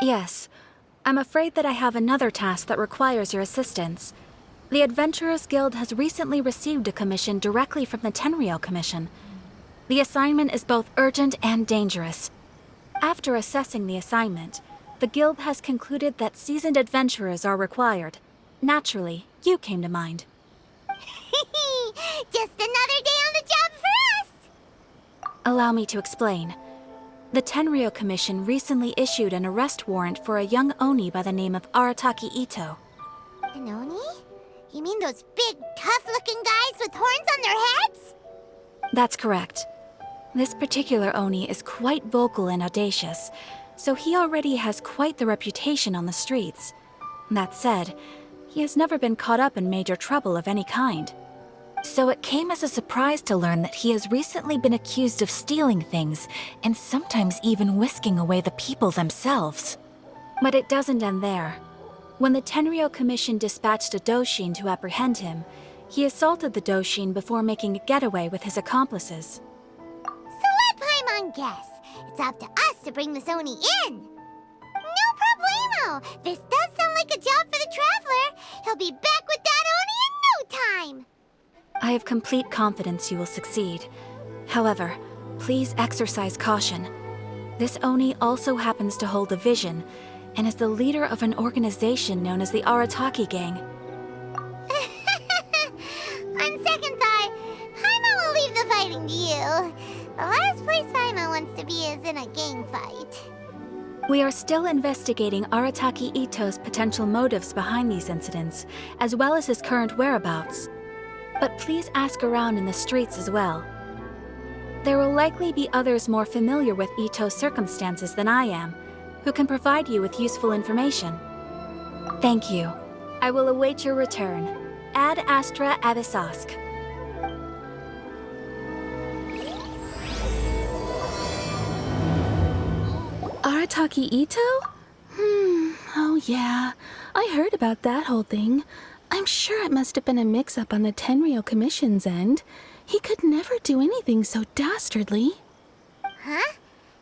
Yes. I'm afraid that I have another task that requires your assistance. The Adventurers Guild has recently received a commission directly from the Tenryou Commission. The assignment is both urgent and dangerous. After assessing the assignment, the Guild has concluded that seasoned adventurers are required. Naturally, you came to mind. Just another day on the job for us! Allow me to explain. The Tenryou Commission recently issued an arrest warrant for a young Oni by the name of Arataki Itto. An Oni? You mean those big, tough-looking guys with horns on their heads? That's correct. This particular Oni is quite vocal and audacious, so he already has quite the reputation on the streets. That said, he has never been caught up in major trouble of any kind. So it came as a surprise to learn that he has recently been accused of stealing things, and sometimes even whisking away the people themselves. But it doesn't end there. When the Tenryou Commission dispatched a Doshin to apprehend him, he assaulted the Doshin before making a getaway with his accomplices. So let Paimon guess. It's up to us to bring this Oni in. No problemo! This does sound like a job for the Traveler. He'll be back with that Oni in no time! I have complete confidence you will succeed. However, please exercise caution. This Oni also happens to hold a vision, and is the leader of an organization known as the Arataki Gang. On second thought, Paimon will leave the fighting to you. The last place Paimon wants to be is in a gang fight. We are still investigating Arataki Itto's potential motives behind these incidents, as well as his current whereabouts. But please ask around in the streets as well. There will likely be others more familiar with Itto's circumstances than I am, who can provide you with useful information. Thank you. I will await your return. Ad Astra Abyssosque. Arataki Itto? Oh yeah. I heard about that whole thing. I'm sure it must have been a mix-up on the Tenryou Commission's end. He could never do anything so dastardly. Huh?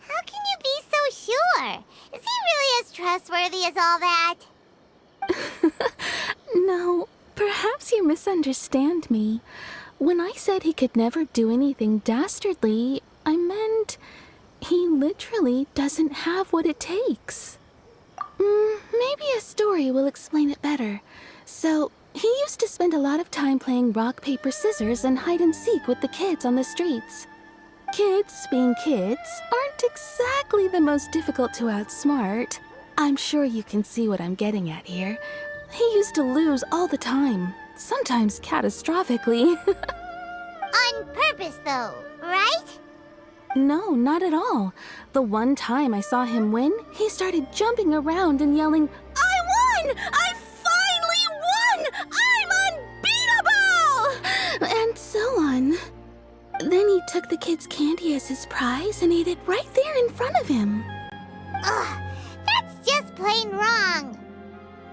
How can you be so sure? Is he really as trustworthy as all that? No, perhaps you misunderstand me. When I said he could never do anything dastardly, I meant he literally doesn't have what it takes. Maybe a story will explain it better. So, he used to spend a lot of time playing rock, paper, scissors and hide and seek with the kids on the streets. Kids, being kids, aren't exactly the most difficult to outsmart. I'm sure you can see what I'm getting at here. He used to lose all the time, sometimes catastrophically. On purpose, though, right? No, not at all. The one time I saw him win, he started jumping around and yelling, "I won! I finally won! I'm unbeatable!" And so on. Then he took the kid's candy as his prize and ate it right there in front of him. Ugh, that's just plain wrong.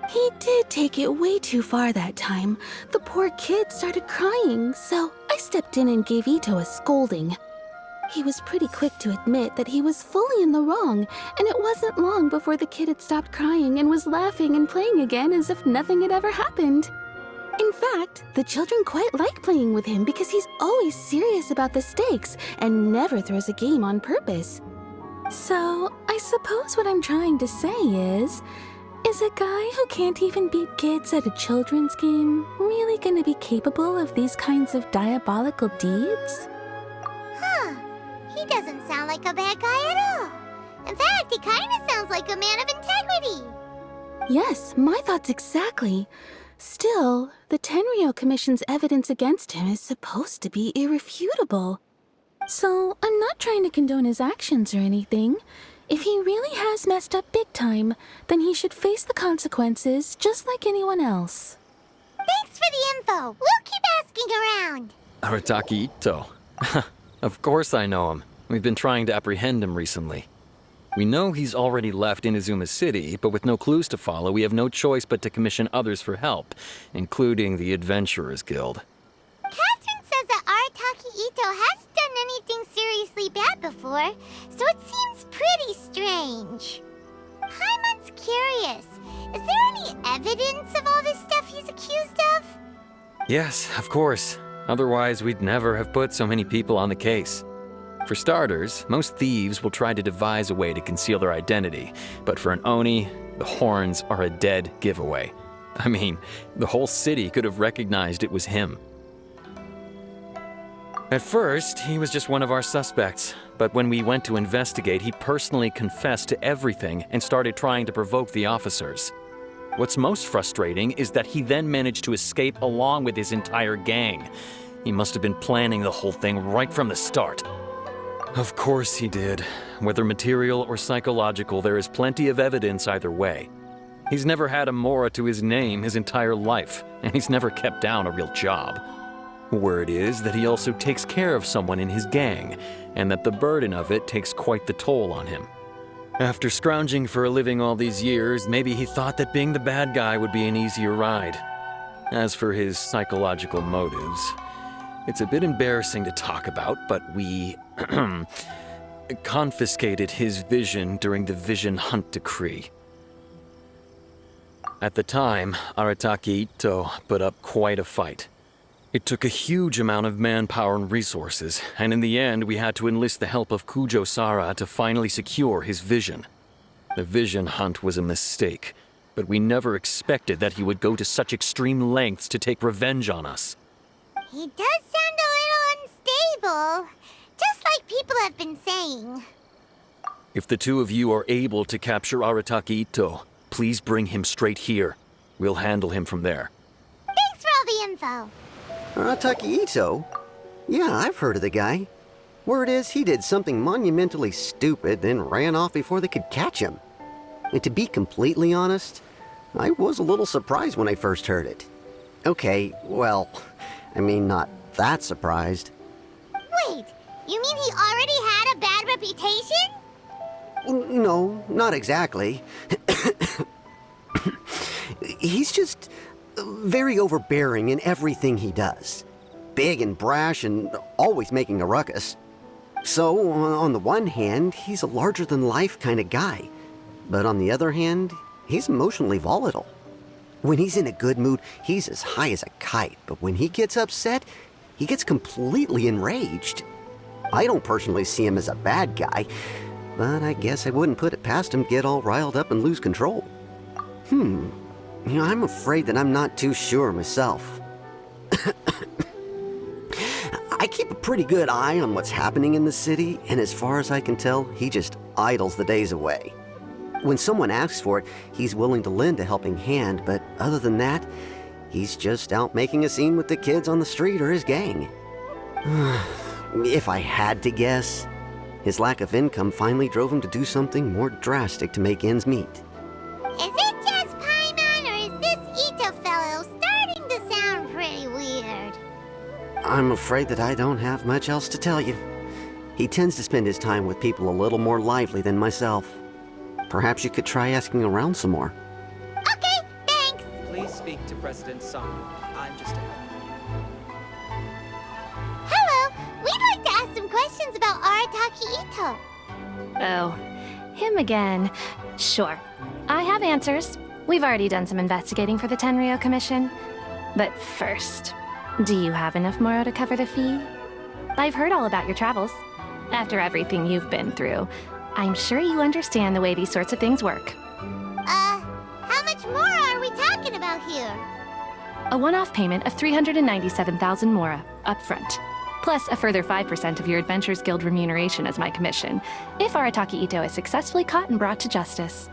He did take it way too far that time. The poor kid started crying, so I stepped in and gave Itto a scolding. He was pretty quick to admit that he was fully in the wrong, and it wasn't long before the kid had stopped crying and was laughing and playing again as if nothing had ever happened. In fact, the children quite like playing with him because he's always serious about the stakes and never throws a game on purpose. So, I suppose what I'm trying to say is a guy who can't even beat kids at a children's game really gonna be capable of these kinds of diabolical deeds? Huh. He doesn't sound like a bad guy at all. In fact, he kinda sounds like a man of integrity. Yes, my thoughts exactly. Still, the Tenryou Commission's evidence against him is supposed to be irrefutable. So, I'm not trying to condone his actions or anything. If he really has messed up big time, then he should face the consequences just like anyone else. Thanks for the info. We'll keep asking around. Arataki Itto. Of course I know him. We've been trying to apprehend him recently. We know he's already left Inazuma City, but with no clues to follow, we have no choice but to commission others for help, including the Adventurers Guild. Catherine says that Arataki Itto hasn't done anything seriously bad before, so it seems pretty strange. Paimon's Yes, of course. Otherwise, we'd never have put so many people on the case. For starters, most thieves will try to devise a way to conceal their identity, but for an Oni, the horns are a dead giveaway. I mean, the whole city could have recognized it was him. At first, he was just one of our suspects, but when we went to investigate, he personally confessed to everything and started trying to provoke the officers. What's most frustrating is that he then managed to escape along with his entire gang. He must have been planning the whole thing right from the start. Of course he did. Whether material or psychological, there is plenty of evidence either way. He's never had a Mora to his name his entire life, and he's never kept down a real job. Word is that he also takes care of someone in his gang, and that the burden of it takes quite the toll on him. After scrounging for a living all these years, maybe he thought that being the bad guy would be an easier ride. As for his psychological motives, it's a bit embarrassing to talk about, but we confiscated his vision during the Vision Hunt Decree. At the time, Arataki Itto put up quite a fight. It took a huge amount of manpower and resources, and in the end we had to enlist the help of Kujo-Sara to finally secure his vision. The Vision Hunt was a mistake, but we never expected that he would go to such extreme lengths to take revenge on us. He does sound a little unstable, just like people have been saying. If the two of you are able to capture Arataki Itto, please bring him straight here. We'll handle him from there. Thanks for all the info. Arataki Itto? Yeah, I've heard of the guy. Word is he did something monumentally stupid, then ran off before they could catch him. And to be completely honest, I was a little surprised when I first heard it. Okay, well, I mean, not that surprised. Wait, you mean he already had a bad reputation? No, not exactly. He's just very overbearing in everything he does. Big and brash and always making a ruckus. So, on the one hand, he's a larger-than-life kind of guy. But on the other hand, he's emotionally volatile. When he's in a good mood, he's as high as a kite. But when he gets upset, he gets completely enraged. I don't personally see him as a bad guy, but I guess I wouldn't put it past him to get all riled up and lose control. I'm afraid that I'm not too sure myself. I keep a pretty good eye on what's happening in the city, and as far as I can tell, he just idles the days away. When someone asks for it, he's willing to lend a helping hand, but other than that, he's just out making a scene with the kids on the street or his gang. If I had to guess, his lack of income finally drove him to do something more drastic to make ends meet. Is it just Paimon, or is this Itto fellow starting to sound pretty weird? I'm afraid that I don't have much else to tell you. He tends to spend his time with people a little more lively than myself. Perhaps you could try asking around some more. Okay, thanks. Please speak to President Song. I'm just a helper. Hello, we'd like to ask some questions about Arataki Itto. Oh, him again. Sure. I have answers. We've already done some investigating for the Tenryou Commission. But first, do you have enough Moro to cover the fee? I've heard all about your travels. After everything you've been through, I'm sure you understand the way these sorts of things work. How much more are we talking about here? A one-off payment of 397,000 Mora, up front. Plus a further 5% of your Adventures Guild remuneration as my commission, if Arataki Itto is successfully caught and brought to justice.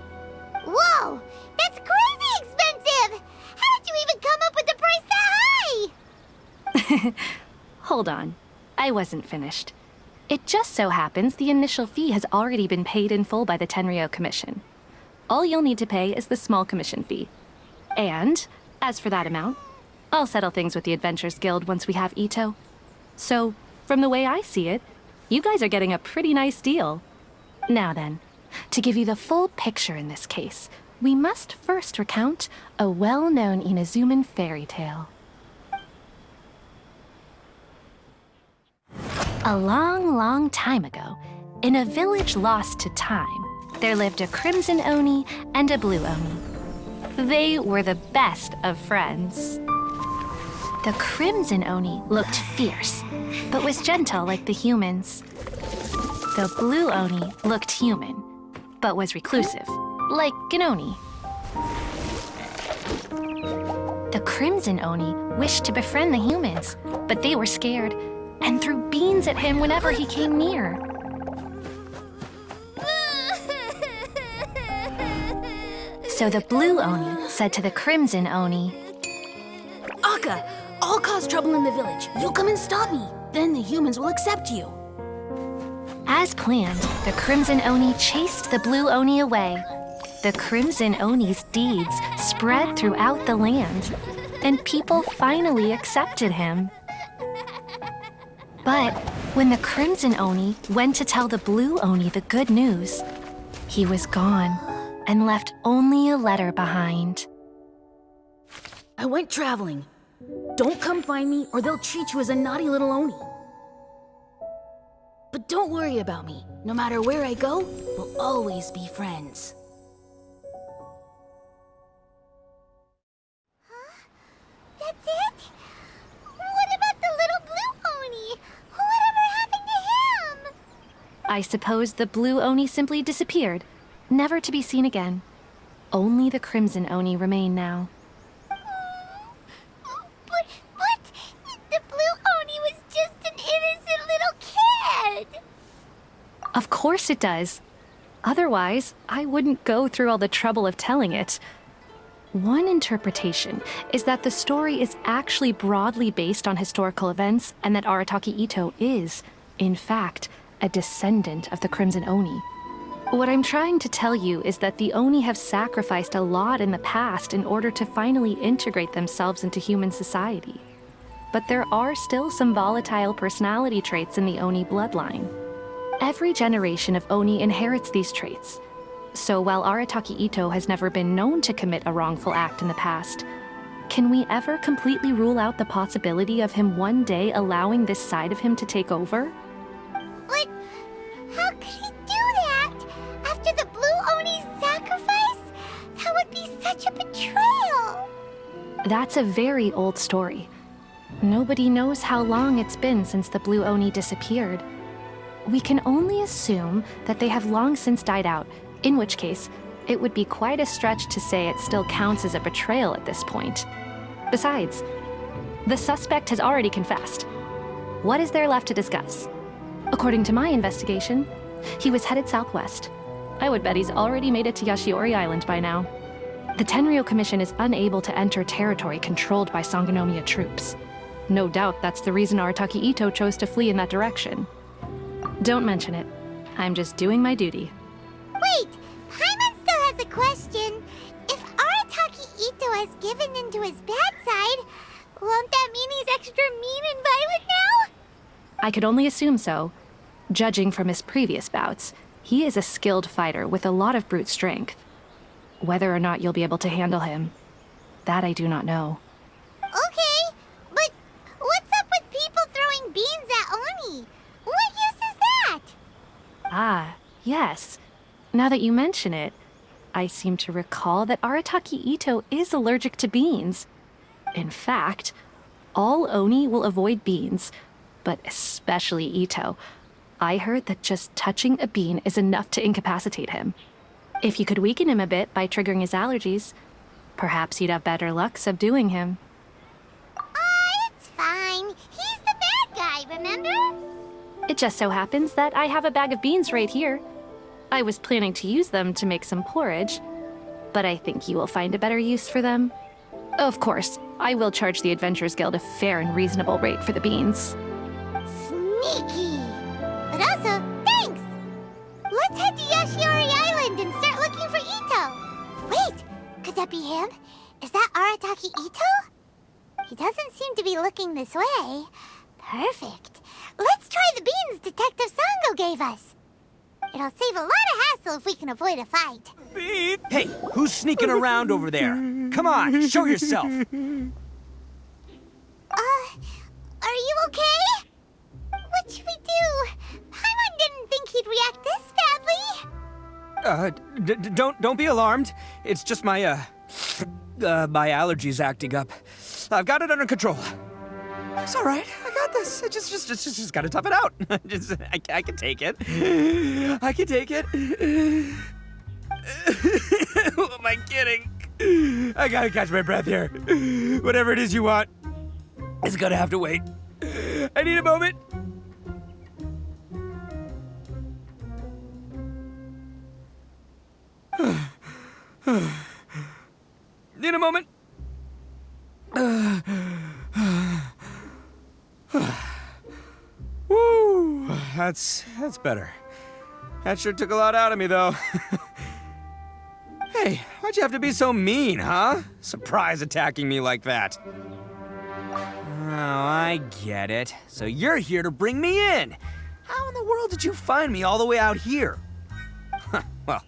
Whoa! That's crazy expensive! How did you even come up with the price that high? Hold on. I wasn't finished. It just so happens the initial fee has already been paid in full by the Tenryou Commission. All you'll need to pay is the small commission fee. And, as for that amount, I'll settle things with the Adventures Guild once we have Itto. So, from the way I see it, you guys are getting a pretty nice deal. Now then, to give you the full picture in this case, we must first recount a well-known Inazuman fairy tale. A long, long time ago, in a village lost to time, there lived a crimson Oni and a blue Oni. They were the best of friends. The Crimson Oni looked fierce, but was gentle like the humans. The Blue Oni looked human, but was reclusive, like an Oni. The Crimson Oni wished to befriend the humans, but they were scared and threw beans at him whenever he came near. So the Blue Oni said to the Crimson Oni, Akka, I'll cause trouble in the village. You come and stop me. Then the humans will accept you. As planned, the Crimson Oni chased the Blue Oni away. The Crimson Oni's deeds spread throughout the land, and people finally accepted him. But when the Crimson Oni went to tell the Blue Oni the good news, he was gone and left only a letter behind. I went traveling. Don't come find me or they'll treat you as a naughty little Oni. But don't worry about me. No matter where I go, we'll always be friends. That's it? What about the little blue Oni? Whatever happened to him? I suppose the Blue Oni simply disappeared, never to be seen again. Only the Crimson Oni remain now. But the blue Oni was just an innocent little kid. Of course it does. Otherwise, I wouldn't go through all the trouble of telling it. One interpretation is that the story is actually broadly based on historical events and that Arataki Itto is, in fact, a descendant of the Crimson Oni. What I'm trying to tell you is that the Oni have sacrificed a lot in the past in order to finally integrate themselves into human society. But there are still some volatile personality traits in the Oni bloodline. Every generation of Oni inherits these traits. So while Arataki Itto has never been known to commit a wrongful act in the past, can we ever completely rule out the possibility of him one day allowing this side of him to take over? But how could he do that? After the blue Oni's sacrifice? That would be such a betrayal. That's a very old story. Nobody knows how long it's been since the Blue Oni disappeared. We can only assume that they have long since died out, in which case, it would be quite a stretch to say it still counts as a betrayal at this point. Besides, the suspect has already confessed. What is there left to discuss? According to my investigation, he was headed southwest. I would bet he's already made it to Yashiori Island by now. The Tenryou Commission is unable to enter territory controlled by Sangonomiya troops. No doubt that's the reason Arataki Itto chose to flee in that direction. Don't mention it. I'm just doing my duty. Wait, Paimon still has a question. If Arataki Itto has given in to his bad side, won't that mean he's extra mean and violent now? I could only assume so. Judging from his previous bouts, he is a skilled fighter with a lot of brute strength. Whether or not you'll be able to handle him, that I do not know. Okay, but what's up with people throwing beans at Oni? What use is that? Ah, yes. Now that you mention it, I seem to recall that Arataki Itto is allergic to beans. In fact, all Oni will avoid beans, but especially Itto. I heard that just touching a bean is enough to incapacitate him. If you could weaken him a bit by triggering his allergies, perhaps you'd have better luck subduing him. It's fine. He's the bad guy, remember? It just so happens that I have a bag of beans right here. I was planning to use them to make some porridge, but I think you will find a better use for them. Of course, I will charge the Adventurers Guild a fair and reasonable rate for the beans. Sneaky. But also, thanks. Let's head to Yashiori Island and start looking for Itto. Wait, could that be him? Is that Arataki Itto? He doesn't seem to be looking this way. Perfect. Let's try the beans Detective Sango gave us. It'll save a lot of hassle if we can avoid a fight. Hey, who's sneaking around over there? Come on, show yourself. Are you okay? What should we do? Paimon didn't think he'd react this badly. Don't be alarmed. It's just my allergies acting up. I've got it under control. It's all right. I got this. I just gotta tough it out. I can take it. I can take it. Who am I kidding? I gotta catch my breath here. Whatever it is you want, it's gonna have to wait. I need a moment. Need a moment. Woo, that's better. That sure took a lot out of me, though. Hey, why'd you have to be so mean, huh? Surprise attacking me like that. Oh, I get it. So you're here to bring me in. How in the world did you find me all the way out here? Well,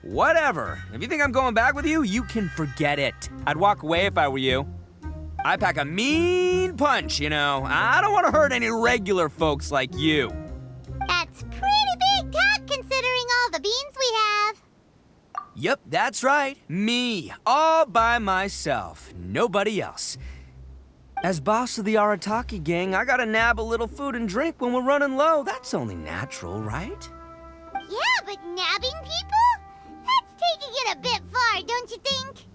whatever. If you think I'm going back with you, you can forget it. I'd walk away if I were you. I pack a mean punch, you know. I don't want to hurt any regular folks like you. That's pretty big talk considering all the beans we have. Yep, that's right. Me, all by myself. Nobody else. As boss of the Arataki gang, I gotta nab a little food and drink when we're running low. That's only natural, right? Yeah, but nabbing people? That's taking it a bit far, don't you think?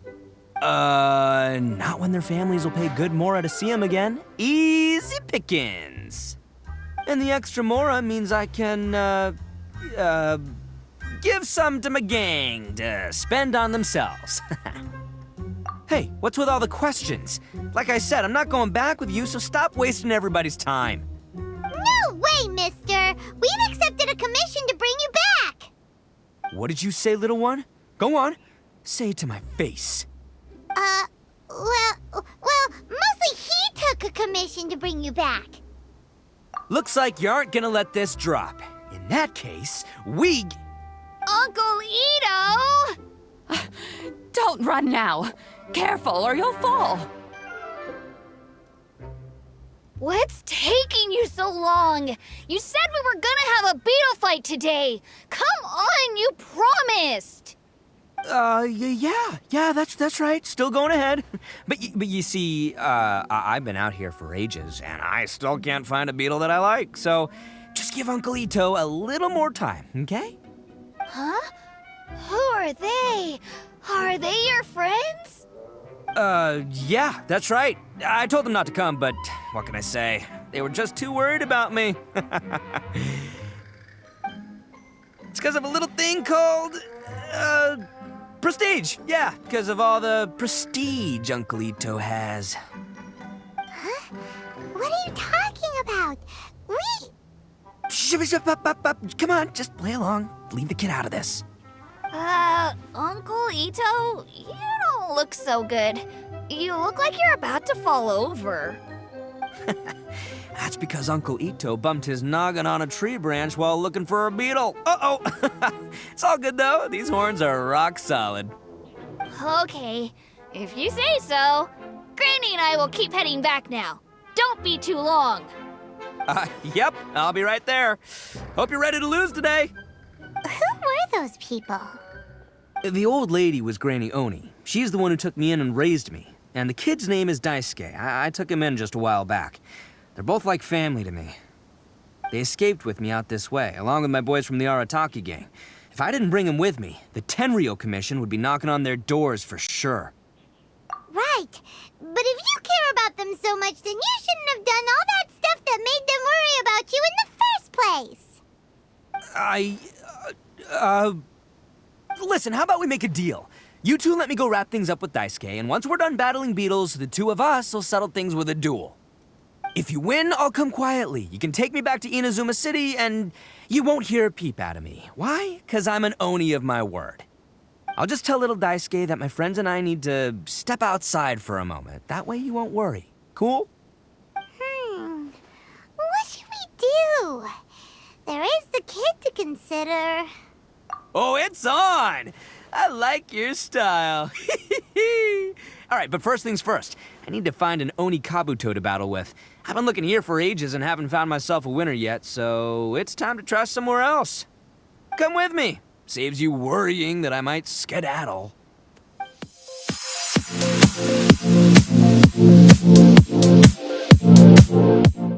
Not when their families will pay good mora to see them again. Easy pickings. And the extra mora means I can, give some to my gang to spend on themselves. Hey, what's with all the questions? Like I said, I'm not going back with you, so stop wasting everybody's time. No way, mister! We've accepted a commission to bring you back! What did you say, little one? Go on. Say it to my face. Well, mostly he took a commission to bring you back. Looks like you aren't gonna let this drop. In that case, we... Uncle Itto! Don't run now. Careful or you'll fall. What's taking you so long? You said we were gonna have a beetle fight today. Come on, you promised. Yeah, that's right. Still going ahead. But you see, I've been out here for ages, and I still can't find a beetle that I like. So, just give Uncle Itto a little more time, okay? Huh? Who are they? Are they your friends? Yeah, that's right. I told them not to come, but what can I say? They were just too worried about me. It's because of a little thing called, prestige. Yeah, because of all the prestige Uncle Itto has. Huh? What are you talking about? Come on, just play along. Leave the kid out of this. Uncle Itto, you don't look so good. You look like you're about to fall over. That's because Uncle Itto bumped his noggin on a tree branch while looking for a beetle. Uh-oh. It's all good, though. These horns are rock solid. Okay, if you say so. Granny and I will keep heading back now. Don't be too long. Yep, I'll be right there. Hope you're ready to lose today. Who were those people? The old lady was Granny Oni. She's the one who took me in and raised me. And the kid's name is Daisuke. I took him in just a while back. They're both like family to me. They escaped with me out this way, along with my boys from the Arataki gang. If I didn't bring them with me, the Tenryou Commission would be knocking on their doors for sure. Right. But if you care about them so much, then you shouldn't have done all that stuff that made them worry about you in the first place. Listen, how about we make a deal? You two let me go wrap things up with Daisuke, and once we're done battling beetles, the two of us will settle things with a duel. If you win, I'll come quietly. You can take me back to Inazuma City, and you won't hear a peep out of me. Why? 'Cause I'm an Oni of my word. I'll just tell little Daisuke that my friends and I need to step outside for a moment. That way you won't worry. Cool? What should we do? There is the kid to consider. Oh, it's on! I like your style. All right, but first things first. I need to find an Oni Kabuto to battle with. I've been looking here for ages and haven't found myself a winner yet, so it's time to try somewhere else. Come with me. Saves you worrying that I might skedaddle.